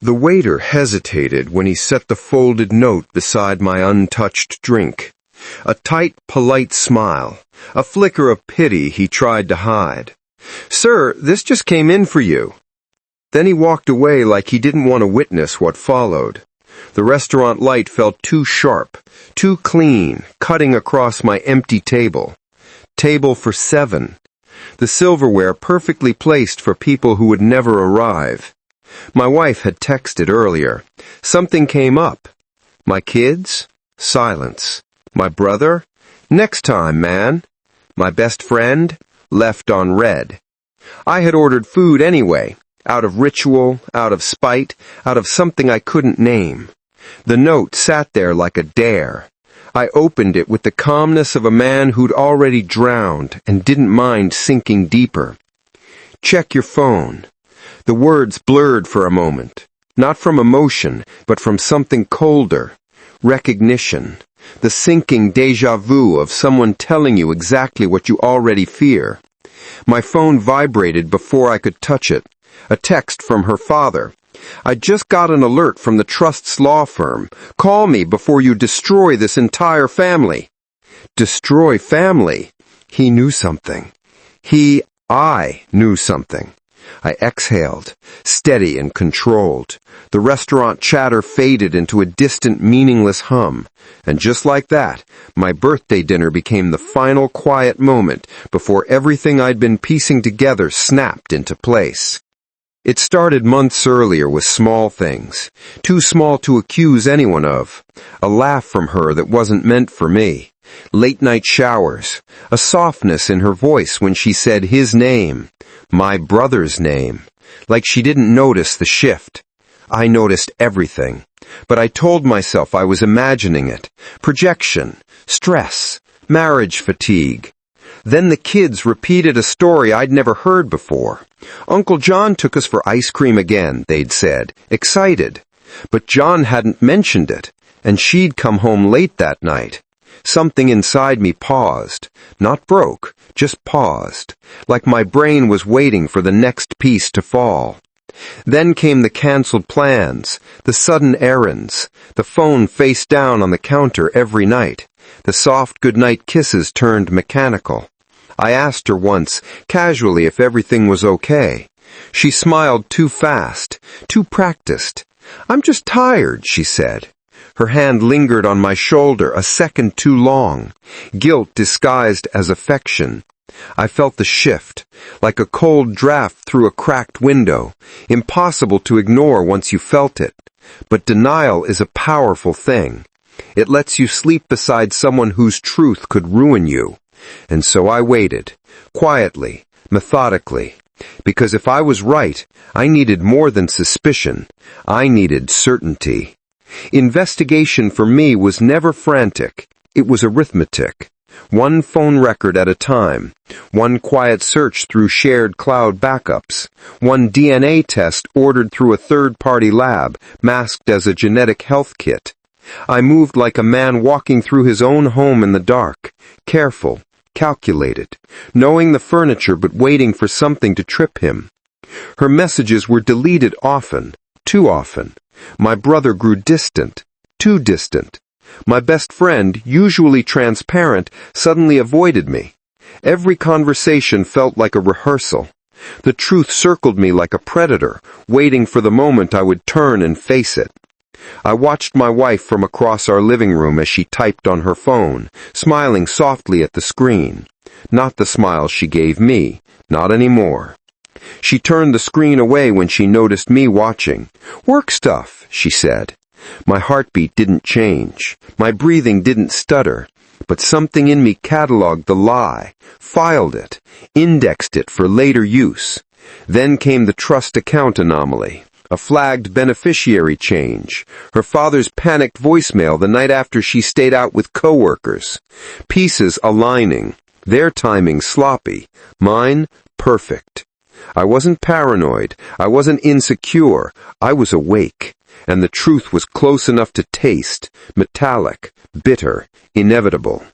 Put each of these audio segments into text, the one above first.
The waiter hesitated when he set the folded note beside my untouched drink. A tight, polite smile, a flicker of pity he tried to hide. "Sir, this just came in for you." Then he walked away like he didn't want to witness what followed. The restaurant light felt too sharp, too clean, cutting across my empty table. Table for 7. The silverware perfectly placed for people who would never arrive. My wife had texted earlier. Something came up. My kids? Silence. My brother? Next time, man. My best friend? Left on red. I had ordered food anyway, out of ritual, out of spite, out of something I couldn't name. The note sat there like a dare. I opened it with the calmness of a man who'd already drowned and didn't mind sinking deeper. "Check your phone." The words blurred for a moment, not from emotion, but from something colder. Recognition. The sinking déjà vu of someone telling you exactly what you already fear. My phone vibrated before I could touch it. A text from her father. "I just got an alert from the Trust's law firm. Call me before you destroy this entire family." Destroy family? He knew something. I knew something. I exhaled, steady and controlled. The restaurant chatter faded into a distant, meaningless hum. And just like that, my birthday dinner became the final quiet moment before everything I'd been piecing together snapped into place. It started months earlier with small things, too small to accuse anyone of. A laugh from her that wasn't meant for me. Late-night showers. A softness in her voice when she said his name. My brother's name. Like she didn't notice the shift. I noticed everything. But I told myself I was imagining it. Projection. Stress. Marriage fatigue. Then the kids repeated a story I'd never heard before. "Uncle John took us for ice cream again," they'd said, excited. But John hadn't mentioned it, and she'd come home late that night. Something inside me paused. Not broke, just paused. Like my brain was waiting for the next piece to fall. Then came the canceled plans, the sudden errands, the phone face down on the counter every night. The soft goodnight kisses turned mechanical. I asked her once, casually, if everything was okay. She smiled too fast, too practiced. "I'm just tired," she said. Her hand lingered on my shoulder a second too long, guilt disguised as affection. I felt the shift, like a cold draft through a cracked window, impossible to ignore once you felt it. But denial is a powerful thing. It lets you sleep beside someone whose truth could ruin you. And so I waited, quietly, methodically, because if I was right, I needed more than suspicion. I needed certainty. Investigation for me was never frantic. It was arithmetic. One phone record at a time. One quiet search through shared cloud backups. One DNA test ordered through a third-party lab, masked as a genetic health kit. I moved like a man walking through his own home in the dark, careful, calculated, knowing the furniture but waiting for something to trip him. Her messages were deleted often, too often. My brother grew distant, too distant. My best friend, usually transparent, suddenly avoided me. Every conversation felt like a rehearsal. The truth circled me like a predator, waiting for the moment I would turn and face it. I watched my wife from across our living room as she typed on her phone, smiling softly at the screen. Not the smile she gave me, not anymore. She turned the screen away when she noticed me watching. "Work stuff," she said. My heartbeat didn't change. My breathing didn't stutter. But something in me cataloged the lie, filed it, indexed it for later use. Then came the trust account anomaly. A flagged beneficiary change. Her father's panicked voicemail the night after she stayed out with coworkers. Pieces aligning. Their timing sloppy. Mine, perfect. I wasn't paranoid. I wasn't insecure. I was awake. And the truth was close enough to taste. Metallic. Bitter. Inevitable.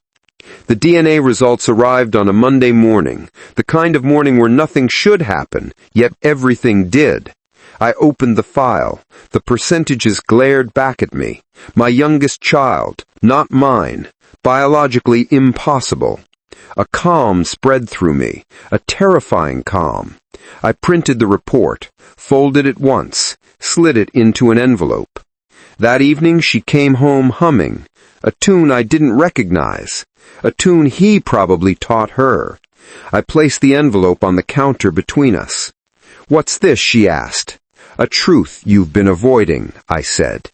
The DNA results arrived on a Monday morning. The kind of morning where nothing should happen, yet everything did. I opened the file. The percentages glared back at me. My youngest child, not mine. Biologically impossible. A calm spread through me, a terrifying calm. I printed the report, folded it once, slid it into an envelope. That evening she came home humming, a tune I didn't recognize, a tune he probably taught her. I placed the envelope on the counter between us. "What's this?" she asked. "A truth you've been avoiding," I said.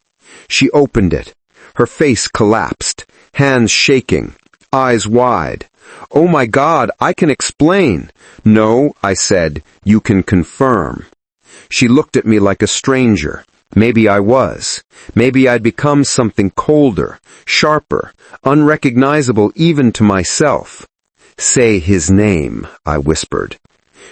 She opened it. Her face collapsed, hands shaking, eyes wide. "Oh my God, I can explain." "No," I said, "you can confirm." She looked at me like a stranger. Maybe I was. Maybe I'd become something colder, sharper, unrecognizable even to myself. "Say his name," I whispered.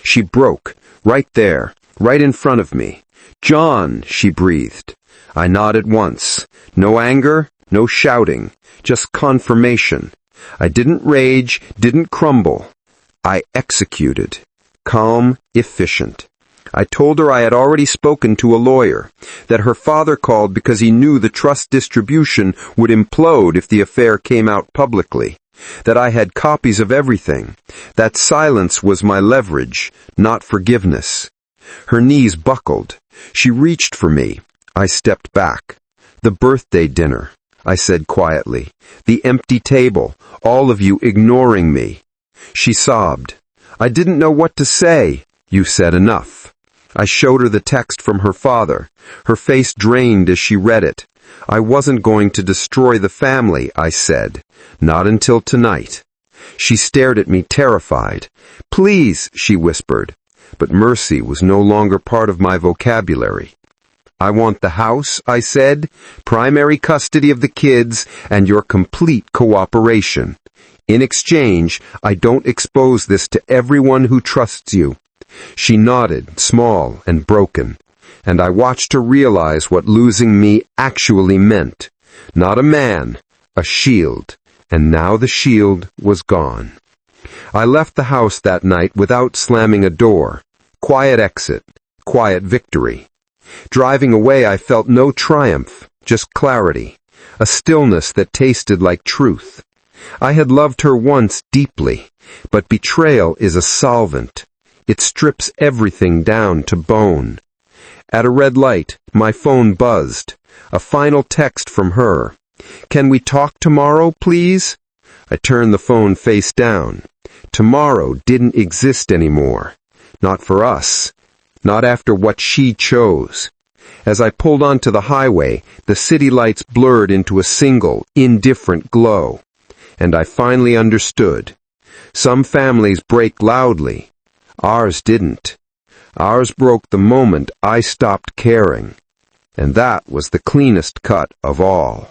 She broke, right there, right in front of me. "John," she breathed. I nodded once. No anger, no shouting, just confirmation. I didn't rage, didn't crumble. I executed. Calm, efficient. I told her I had already spoken to a lawyer, that her father called because he knew the trust distribution would implode if the affair came out publicly, that I had copies of everything, that silence was my leverage, not forgiveness. Her knees buckled. She reached for me. I stepped back. "The birthday dinner," I said quietly. "The empty table, all of you ignoring me." She sobbed. "I didn't know what to say." "You said enough." I showed her the text from her father. Her face drained as she read it. "I wasn't going to destroy the family," I said. "Not until tonight." She stared at me terrified. "Please," she whispered. But mercy was no longer part of my vocabulary. "I want the house," I said, "primary custody of the kids, and your complete cooperation. In exchange, I don't expose this to everyone who trusts you." She nodded, small and broken, and I watched her realize what losing me actually meant. Not a man, a shield, and now the shield was gone. I left the house that night without slamming a door. Quiet exit, quiet victory. Driving away, I felt no triumph, just clarity, a stillness that tasted like truth. I had loved her once deeply, but betrayal is a solvent. It strips everything down to bone. At a red light, my phone buzzed. A final text from her. "Can we talk tomorrow, please?" I turned the phone face down. Tomorrow didn't exist anymore. Not for us. Not after what she chose. As I pulled onto the highway, the city lights blurred into a single, indifferent glow. And I finally understood. Some families break loudly. Ours didn't. Ours broke the moment I stopped caring. And that was the cleanest cut of all.